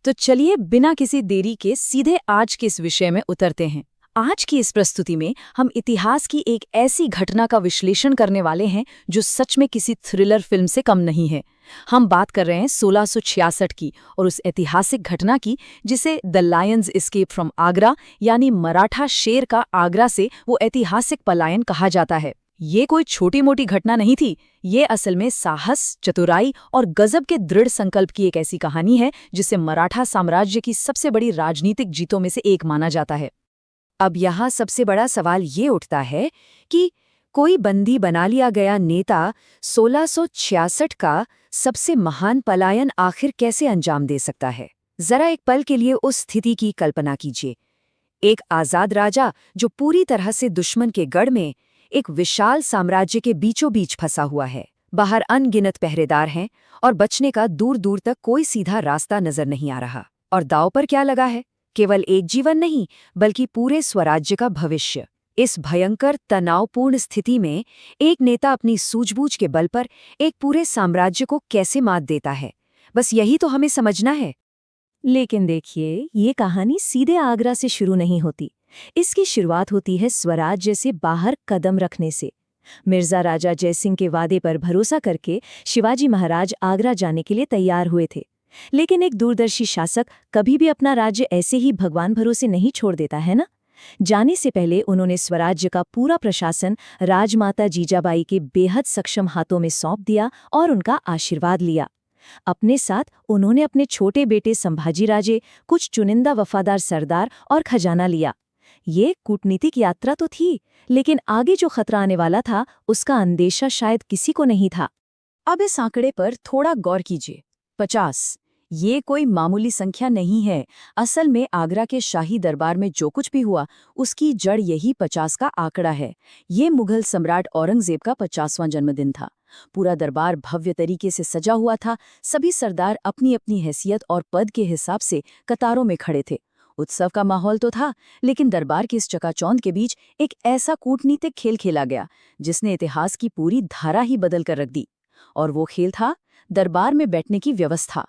तो चलिए बिना किसी देरी के सीधे आज के इस विषय में उतरते हैं। आज की इस प्रस्तुति में हम इतिहास की एक ऐसी घटना का विश्लेषण करने वाले हैं जो सच में किसी थ्रिलर फिल्म से कम नहीं है। हम बात कर रहे हैं 1666 की और उस ऐतिहासिक घटना की जिसे the Lions escape from Agra यानी मराठा शेर का आगरा से वो ऐतिहासिक पलायन कहा जाता है। ये कोई छोटी मोटी घटना नहीं थी, ये असल में साहस, चतुराई और गजब के दृढ़ संकल्प की एक ऐसी कहानी है जिसे मराठा साम्राज्य की सबसे बड़ी राजनीतिक जीतों में से एक माना जाता है। अब यहाँ सबसे बड़ा सवाल ये उठता है कि कोई बंदी बना लिया गया नेता 1666 का सबसे महान पलायन आखिर कैसे अंजाम दे सकता है। जरा एक पल के लिए उस स्थिति की कल्पना कीजिए। एक आजाद राजा जो पूरी तरह से दुश्मन के गढ़ में एक विशाल साम्राज्य के बीचों बीच फंसा हुआ है। बाहर अनगिनत पहरेदार हैं और बचने का दूर दूर तक कोई सीधा रास्ता नजर नहीं आ रहा। और दांव पर क्या लगा है? केवल एक जीवन नहीं, बल्कि पूरे स्वराज्य का भविष्य। इस भयंकर तनावपूर्ण स्थिति में एक नेता अपनी सूझबूझ के बल पर एक पूरे साम्राज्य को कैसे मात देता है, बस यही तो हमें समझना है। लेकिन देखिए, ये कहानी सीधे आगरा से शुरू नहीं होती। इसकी शुरुआत होती है स्वराज्य से बाहर कदम रखने से। मिर्जा राजा जयसिंह के वादे पर भरोसा करके शिवाजी महाराज आगरा जाने के लिए तैयार हुए थे। लेकिन एक दूरदर्शी शासक कभी भी अपना राज्य ऐसे ही भगवान भरोसे नहीं छोड़ देता है ना। जाने से पहले उन्होंने स्वराज्य का पूरा प्रशासन राजमाता जीजाबाई के बेहद सक्षम हाथों में सौंप दिया और उनका आशीर्वाद लिया। अपने साथ उन्होंने अपने छोटे बेटे संभाजी राजे, कुछ चुनिंदा वफादार सरदार और खजाना लिया। ये कूटनीतिक यात्रा तो थी, लेकिन आगे जो खतरा आने वाला था उसका अंदेशा शायद किसी को नहीं था। अब इस आंकड़े पर थोड़ा गौर कीजिए। 50 ये कोई मामूली संख्या नहीं है। असल में आगरा के शाही दरबार में जो कुछ भी हुआ उसकी जड़ यही 50 का आंकड़ा है। ये मुगल सम्राट औरंगजेब का 50वां जन्मदिन था। पूरा दरबार भव्य तरीके से सजा हुआ था। सभी सरदार अपनी अपनी हैसियत और पद के हिसाब से कतारों में खड़े थे। उत्सव का माहौल तो था, लेकिन दरबार की इस चकाचौंध के बीच एक ऐसा कूटनीतिक खेल खेला गया जिसने इतिहास की पूरी धारा ही बदल कर रख दी। और वो खेल था दरबार में बैठने की व्यवस्था।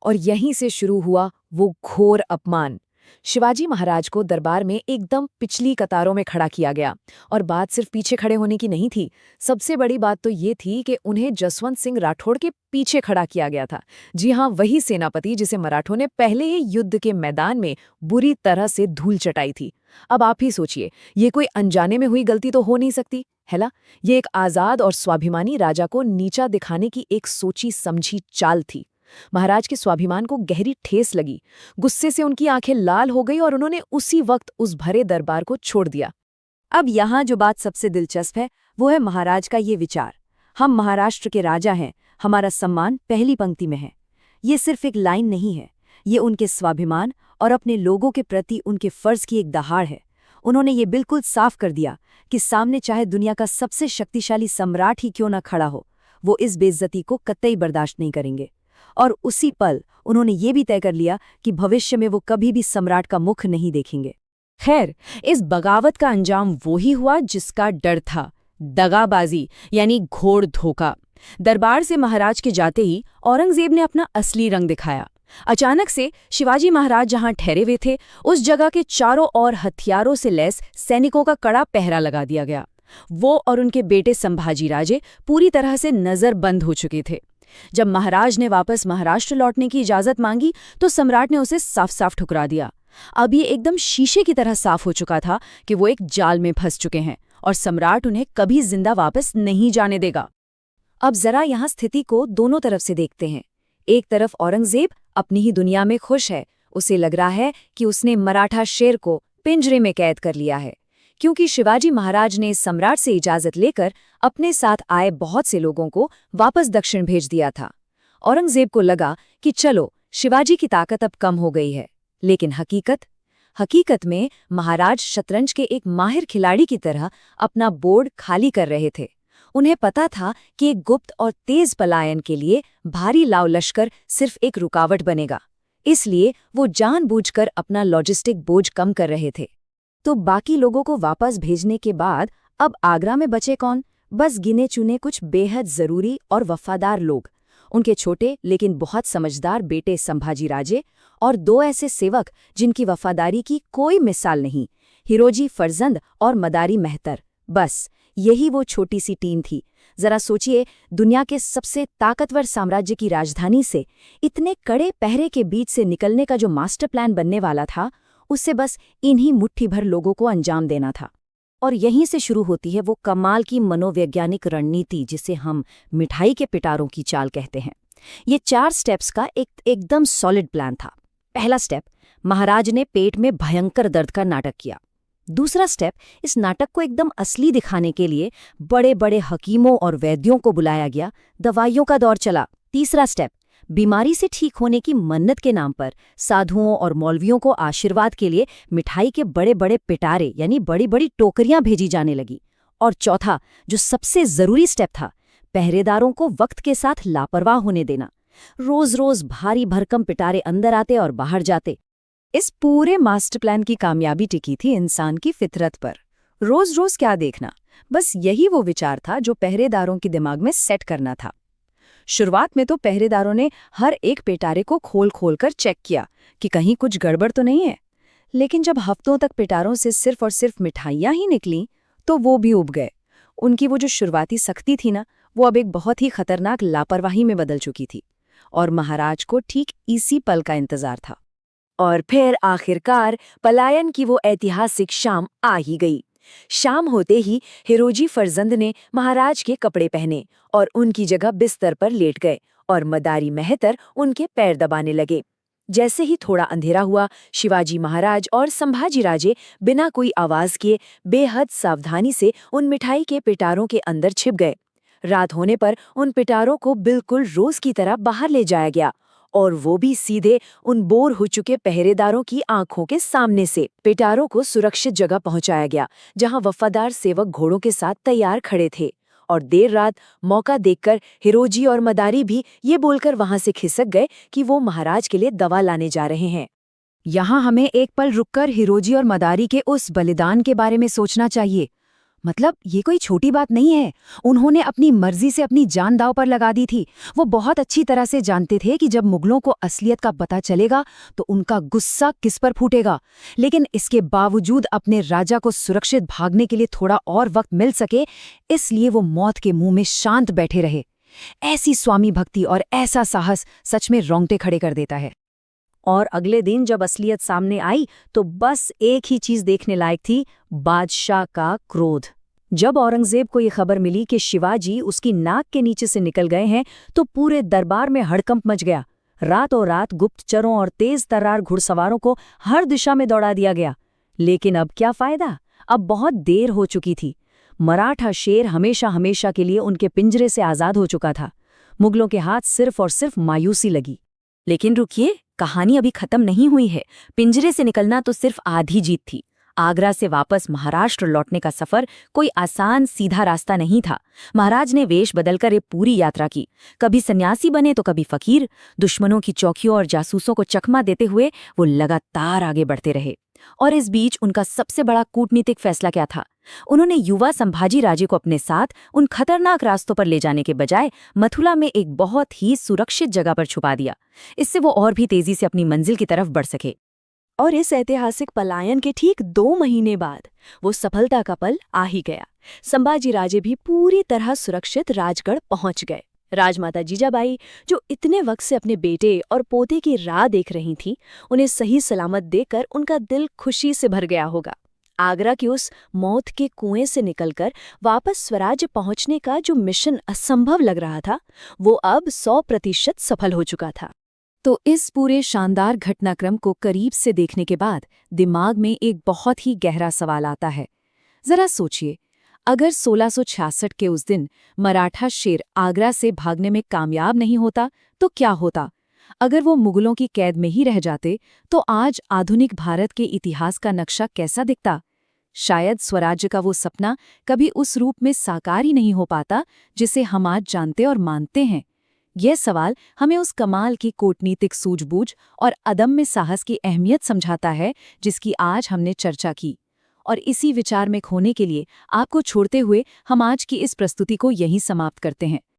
और यहीं से शुरू हुआ वो घोर अपमान। शिवाजी महाराज को दरबार में एकदम पिछली कतारों में खड़ा किया गया। और बात सिर्फ पीछे खड़े होने की नहीं थी, सबसे बड़ी बात तो ये थी कि उन्हें जसवंत सिंह राठौड़ के पीछे खड़ा किया गया था। जी हाँ, वही सेनापति जिसे मराठों ने पहले ही युद्ध के मैदान में बुरी तरह से धूल चटाई थी। अब आप ही सोचिए, ये कोई अनजाने में हुई गलती तो हो नहीं सकती है ना। ये एक आज़ाद और स्वाभिमानी राजा को नीचा दिखाने की एक सोची समझी चाल थी। महाराज के स्वाभिमान को गहरी ठेस लगी। गुस्से से उनकी आंखें लाल हो गई और उन्होंने उसी वक्त उस भरे दरबार को छोड़ दिया। अब यहाँ जो बात सबसे दिलचस्प है वो है महाराज का ये विचार, हम महाराष्ट्र के राजा हैं, हमारा सम्मान पहली पंक्ति में है। ये सिर्फ एक लाइन नहीं है, ये उनके स्वाभिमान और अपने लोगों के प्रति उनके फर्ज की एक दहाड़ है। उन्होंने ये बिल्कुल साफ कर दिया कि सामने चाहे दुनिया का सबसे शक्तिशाली सम्राट ही क्यों न खड़ा हो, वो इस बेइज्जती को कतई बर्दाश्त नहीं करेंगे। और उसी पल उन्होंने ये भी तय कर लिया कि भविष्य में वो कभी भी सम्राट का मुख नहीं देखेंगे। खैर, इस बगावत का अंजाम वो ही हुआ जिसका डर था, दगाबाजी यानी घोर धोखा। दरबार से महाराज के जाते ही औरंगजेब ने अपना असली रंग दिखाया। अचानक से शिवाजी महाराज जहां ठहरे हुए थे उस जगह के चारों ओर हथियारों से लैस सैनिकों का कड़ा पहरा लगा दिया गया। वो और उनके बेटे संभाजी राजे पूरी तरह से नजरबंद हो चुके थे। जब महाराज ने वापस महाराष्ट्र लौटने की इजाजत मांगी तो सम्राट ने उसे साफ साफ ठुकरा दिया। अब ये एकदम शीशे की तरह साफ हो चुका था कि वो एक जाल में फंस चुके हैं और सम्राट उन्हें कभी जिंदा वापस नहीं जाने देगा। अब जरा यहाँ स्थिति को दोनों तरफ से देखते हैं। एक तरफ औरंगजेब अपनी ही दुनिया में खुश है। उसे लग रहा है कि उसने मराठा शेर को पिंजरे में कैद कर लिया है, क्योंकि शिवाजी महाराज ने सम्राट से इजाजत लेकर अपने साथ आए बहुत से लोगों को वापस दक्षिण भेज दिया था। औरंगजेब को लगा कि चलो शिवाजी की ताकत अब कम हो गई है, लेकिन हकीकत में महाराज शतरंज के एक माहिर खिलाड़ी की तरह अपना बोर्ड खाली कर रहे थे। उन्हें पता था कि एक गुप्त और तेज पलायन के लिए भारी लाव लश्कर सिर्फ एक रुकावट बनेगा, इसलिए वो जानबूझकर अपना लॉजिस्टिक बोझ कम कर रहे थे। तो बाकी लोगों को वापस भेजने के बाद अब आगरा में बचे कौन? बस गिने चुने कुछ बेहद जरूरी और वफादार लोग, उनके छोटे लेकिन बहुत समझदार बेटे संभाजी राजे और दो ऐसे सेवक जिनकी वफादारी की कोई मिसाल नहीं, हिरोजी फरजंद और मदारी मेहतर। बस यही वो छोटी सी टीम थी। जरा सोचिए, दुनिया के सबसे ताकतवर साम्राज्य की राजधानी से इतने कड़े पहरे के बीच से निकलने का जो मास्टर प्लान बनने वाला था, उससे बस इन्हीं मुट्ठी भर लोगों को अंजाम देना था। और यहीं से शुरू होती है वो कमाल की मनोवैज्ञानिक रणनीति जिसे हम मिठाई के पिटारों की चाल कहते हैं। ये 4 स्टेप्स का एकदम सॉलिड प्लान था। पहला स्टेप, महाराज ने पेट में भयंकर दर्द का नाटक किया। दूसरा स्टेप, इस नाटक को एकदम असली दिखाने के लिए बड़े बड़े हकीमों और वैद्यों को बुलाया गया, दवाइयों का दौर चला। तीसरा स्टेप, बीमारी से ठीक होने की मन्नत के नाम पर साधुओं और मौलवियों को आशीर्वाद के लिए मिठाई के बड़े बड़े पिटारे यानी बड़ी बड़ी टोकरियां भेजी जाने लगी। और चौथा, जो सबसे जरूरी स्टेप था, पहरेदारों को वक्त के साथ लापरवाह होने देना। रोज रोज भारी भरकम पिटारे अंदर आते और बाहर जाते। इस पूरे मास्टर प्लान की कामयाबी टिकी थी इंसान की फितरत पर। रोज रोज क्या देखना, बस यही वो विचार था जो पहरेदारों के दिमाग में सेट करना था। शुरुआत में तो पहरेदारों ने हर एक पिटारे को खोल खोल कर चेक किया कि कहीं कुछ गड़बड़ तो नहीं है। लेकिन जब हफ्तों तक पिटारों से सिर्फ और सिर्फ मिठाइयां ही निकलीं, तो वो भी उब गए। उनकी वो जो शुरुआती सख्ती थी ना, वो अब एक बहुत ही खतरनाक लापरवाही में बदल चुकी थी। और महाराज को ठीक इसी पल का इंतजार था। और फिर आखिरकार पलायन की वो ऐतिहासिक शाम आ ही गई। शाम होते ही हिरोजी फरजंद ने महाराज के कपड़े पहने और उनकी जगह बिस्तर पर लेट गए और मदारी मेहतर उनके पैर दबाने लगे। जैसे ही थोड़ा अंधेरा हुआ, शिवाजी महाराज और संभाजी राजे बिना कोई आवाज किए बेहद सावधानी से उन मिठाई के पिटारों के अंदर छिप गए। रात होने पर उन पिटारों को बिल्कुल रोज की तरह बाहर ले जाया गया, और वो भी सीधे उन बोर हो चुके पहरेदारों की आंखों के सामने से। पिटारों को सुरक्षित जगह पहुंचाया गया, जहां वफादार सेवक घोड़ों के साथ तैयार खड़े थे। और देर रात मौका देखकर हिरोजी और मदारी भी ये बोलकर वहां से खिसक गए कि वो महाराज के लिए दवा लाने जा रहे हैं। यहाँ हमें एक पल रुककर हिरोजी और मदारी के उस बलिदान के बारे में सोचना चाहिए। मतलब ये कोई छोटी बात नहीं है। उन्होंने अपनी मर्जी से अपनी जान दांव पर लगा दी थी। वो बहुत अच्छी तरह से जानते थे कि जब मुगलों को असलियत का पता चलेगा तो उनका गुस्सा किस पर फूटेगा। लेकिन इसके बावजूद अपने राजा को सुरक्षित भागने के लिए थोड़ा और वक्त मिल सके, इसलिए वो मौत के मुंह में शांत बैठे रहे। ऐसी स्वामी भक्ति और ऐसा साहस सच में रोंगटे खड़े कर देता है। और अगले दिन जब असलियत सामने आई तो बस एक ही चीज देखने लायक थी, बादशाह का क्रोध। जब औरंगजेब को ये खबर मिली कि शिवाजी उसकी नाक के नीचे से निकल गए हैं, तो पूरे दरबार में हड़कंप मच गया। रातों रात गुप्तचरों और तेज तर्रार घुड़सवारों को हर दिशा में दौड़ा दिया गया। लेकिन अब क्या फायदा, अब बहुत देर हो चुकी थी। मराठा शेर हमेशा हमेशा के लिए उनके पिंजरे से आजाद हो चुका था। मुगलों के हाथ सिर्फ और सिर्फ मायूसी लगी। लेकिन रुकिए, कहानी अभी खत्म नहीं हुई है। पिंजरे से निकलना तो सिर्फ आधी जीत थी। आगरा से वापस महाराष्ट्र लौटने का सफर कोई आसान सीधा रास्ता नहीं था। महाराज ने वेश बदलकर ये पूरी यात्रा की। कभी सन्यासी बने तो कभी फकीर। दुश्मनों की चौकियों और जासूसों को चकमा देते हुए वो लगातार आगे बढ़ते रहे। और इस बीच उनका सबसे बड़ा कूटनीतिक फैसला क्या था? उन्होंने युवा संभाजी राजे को अपने साथ उन खतरनाक रास्तों पर ले जाने के बजाय मथुरा में एक बहुत ही सुरक्षित जगह पर छुपा दिया। इससे वो और भी तेजी से अपनी मंजिल की तरफ बढ़ सके। और इस ऐतिहासिक पलायन के ठीक 2 महीने बाद वो सफलता का पल आ ही गया। संभाजी राजे भी पूरी तरह सुरक्षित राजगढ़ पहुंच गए। राजमाता जीजाबाई, जो इतने वक्त से अपने बेटे और पोते की राह देख रही थीं, उन्हें सही सलामत देखकर उनका दिल खुशी से भर गया होगा। आगरा की उस मौत के कुएं से निकलकर वापस स्वराज्य पहुंचने का जो मिशन असंभव लग रहा था, वो अब 100% सफल हो चुका था। तो इस पूरे शानदार घटनाक्रम को करीब से देखने के बाद दिमाग में एक बहुत ही गहरा सवाल आता है। जरा सोचिए, अगर 1666 के उस दिन मराठा शेर आगरा से भागने में कामयाब नहीं होता तो क्या होता? अगर वो मुगलों की कैद में ही रह जाते तो आज आधुनिक भारत के इतिहास का नक्शा कैसा दिखता? शायद स्वराज्य का वो सपना कभी उस रूप में साकार ही नहीं हो पाता जिसे हम आज जानते और मानते हैं। यह सवाल हमें उस कमाल की कूटनीतिक सूझबूझ और अदम्य साहस की अहमियत समझाता है जिसकी आज हमने चर्चा की। और इसी विचार में खोने के लिए आपको छोड़ते हुए हम आज की इस प्रस्तुति को यहीं समाप्त करते हैं।